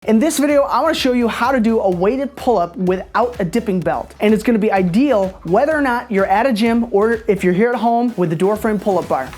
In this video, I want to show you how to do a weighted pull-up without a dipping belt. And it's going to be ideal whether or not you're at a gym or if you're here at home with the Doorframe pull-up bar.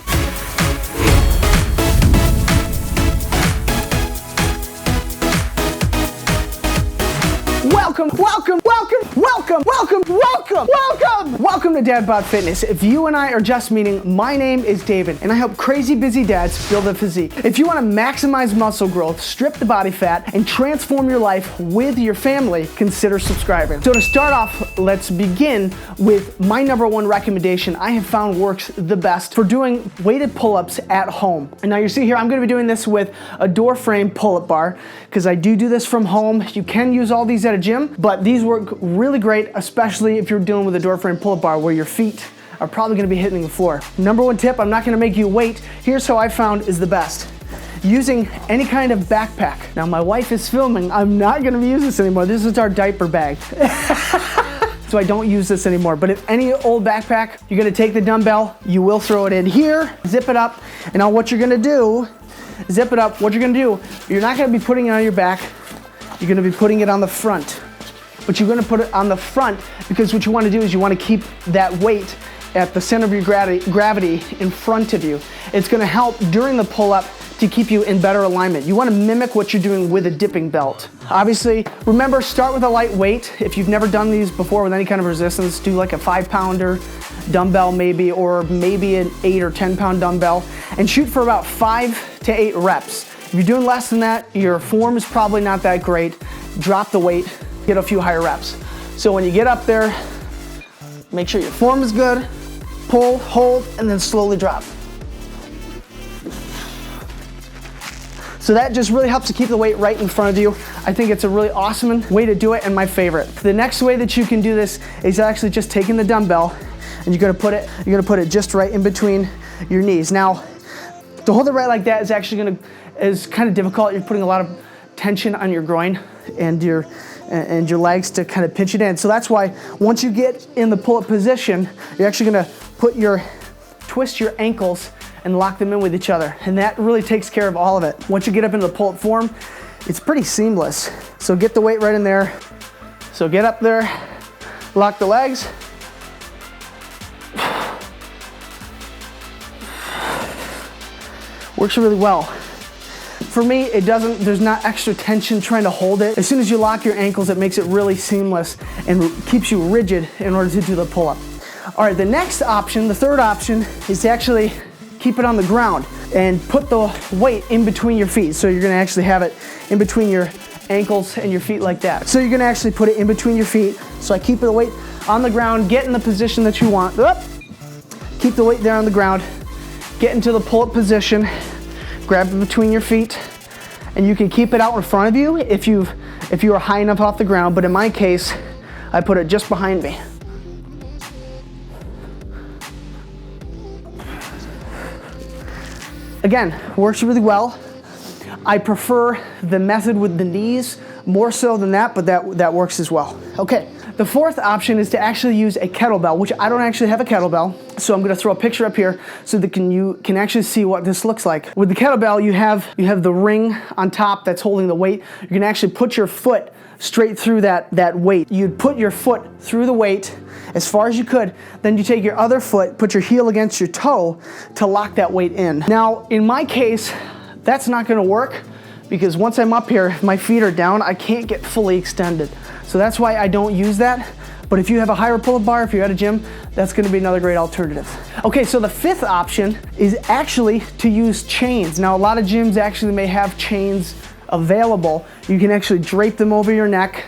Welcome to Dad Bod Fitness. If you and I are just meeting, my name is David, and I help crazy busy dads build a physique. If you want to maximize muscle growth, strip the body fat, and transform your life with your family, consider subscribing. So to start off, let's begin with my #1 recommendation I have found works the best for doing weighted pull-ups at home. And now you see here, I'm going to be doing this with a Doorframe pull-up bar because I do this from home. You can use all these at a gym, but these work really great, especially if you're dealing with a Doorframe pull-up bar where your feet are probably going to be hitting the floor. #1 tip, I'm not going to make you wait. Here's how I found is the best. Using any kind of backpack. Now my wife is filming. I'm not going to use this anymore. This is our diaper bag. So I don't use this anymore. But if any old backpack, you're going to take the dumbbell, you will throw it in here, zip it up, and now what you're going to do, zip it up, what you're going to do, you're not going to be putting it on your back, you're going to be putting it on the front. But you're going to put it on the front because what you want to do is you want to keep that weight at the center of your gravity in front of you. It's going to help during the pull-up to keep you in better alignment. You want to mimic what you're doing with a dipping belt. Obviously, remember, start with a light weight. If you've never done these before with any kind of resistance, do like a 5-pounder dumbbell maybe, or maybe an 8 or 10-pound dumbbell, and shoot for about 5 to 8 reps. If you're doing less than that, your form is probably not that great. Drop the weight, get a few higher reps. So when you get up there, make sure your form is good, pull, hold, and then slowly drop. So that just really helps to keep the weight right in front of you. I think it's a really awesome way to do it and my favorite. The next way that you can do this is actually just taking the dumbbell and you're gonna put it just right in between your knees. Now, to hold it right like that is kind of difficult. You're putting a lot of tension on your groin and your legs to kind of pinch it in. So that's why once you get in the pull-up position, you're actually gonna twist your ankles and lock them in with each other. And that really takes care of all of it. Once you get up into the pull-up form, it's pretty seamless. So get the weight right in there. So get up there, lock the legs. Works really well. For me, there's not extra tension trying to hold it. As soon as you lock your ankles, it makes it really seamless and keeps you rigid in order to do the pull-up. All right, the next option, the third option, is to actually keep it on the ground and put the weight in between your feet. So you're gonna actually have it in between your ankles and your feet like that. So you're gonna actually put it in between your feet. So I keep the weight on the ground, get in the position that you want. Keep the weight there on the ground, get into the pull-up position, grab it between your feet, and you can keep it out in front of you if you are high enough off the ground, but in my case, I put it just behind me. Again, works really well. I prefer the method with the knees more so than that, but that works as well. Okay, the fourth option is to actually use a kettlebell, which I don't actually have a kettlebell, so I'm gonna throw a picture up here so that you can actually see what this looks like. With the kettlebell, you have the ring on top that's holding the weight. You can actually put your foot straight through that weight. You'd put your foot through the weight as far as you could, then you take your other foot, put your heel against your toe to lock that weight in. Now, in my case, that's not gonna work because once I'm up here, if my feet are down, I can't get fully extended. So that's why I don't use that. But if you have a higher pull-up bar, if you're at a gym, that's gonna be another great alternative. Okay, so the fifth option is actually to use chains. Now, a lot of gyms actually may have chains available. You can actually drape them over your neck.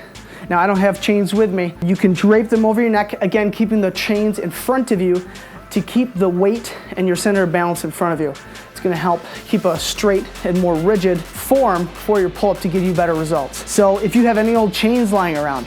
Now, I don't have chains with me. You can drape them over your neck, again, keeping the chains in front of you to keep the weight and your center of balance in front of you. It's gonna help keep a straight and more rigid form for your pull-up to give you better results. So if you have any old chains lying around,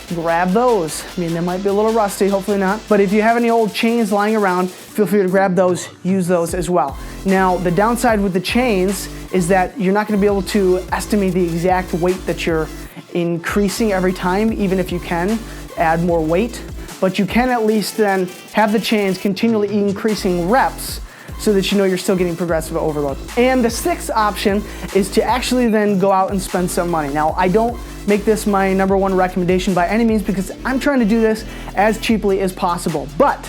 grab those. I mean, they might be a little rusty, hopefully not. But if you have any old chains lying around, feel free to grab those, use those as well. Now, the downside with the chains is that you're not gonna be able to estimate the exact weight that you're increasing every time, even if you can add more weight. But you can at least then have the chains continually increasing reps so that you know you're still getting progressive overload. And the sixth option is to actually then go out and spend some money. Now, I don't make this my #1 recommendation by any means because I'm trying to do this as cheaply as possible. But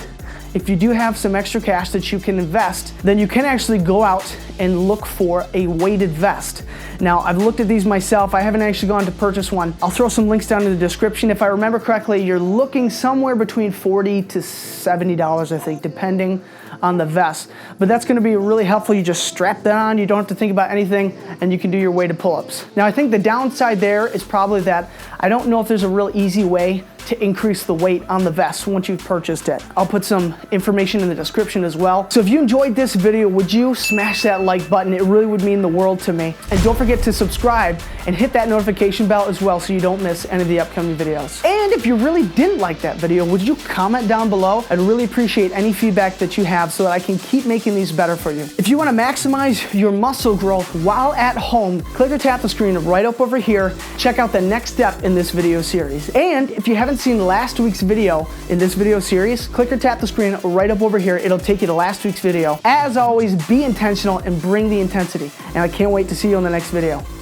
if you do have some extra cash that you can invest, then you can actually go out and look for a weighted vest. Now, I've looked at these myself. I haven't actually gone to purchase one. I'll throw some links down in the description. If I remember correctly, you're looking somewhere between $40 to $70, I think, depending on the vest. But that's gonna be really helpful. You just strap that on, you don't have to think about anything, and you can do your weighted pull-ups. Now, I think the downside there is probably that I don't know if there's a real easy way to increase the weight on the vest once you've purchased it. I'll put some information in the description as well. So if you enjoyed this video, would you smash that like button? It really would mean the world to me. And don't forget to subscribe and hit that notification bell as well so you don't miss any of the upcoming videos. And if you really didn't like that video, would you comment down below? I'd really appreciate any feedback that you have so that I can keep making these better for you. If you want to maximize your muscle growth while at home, click or tap the screen right up over here. Check out the next step in this video series. And if you haven't seen last week's video in this video series, click or tap the screen right up over here. It'll take you to last week's video. As always, be intentional and bring the intensity. And I can't wait to see you in the next video.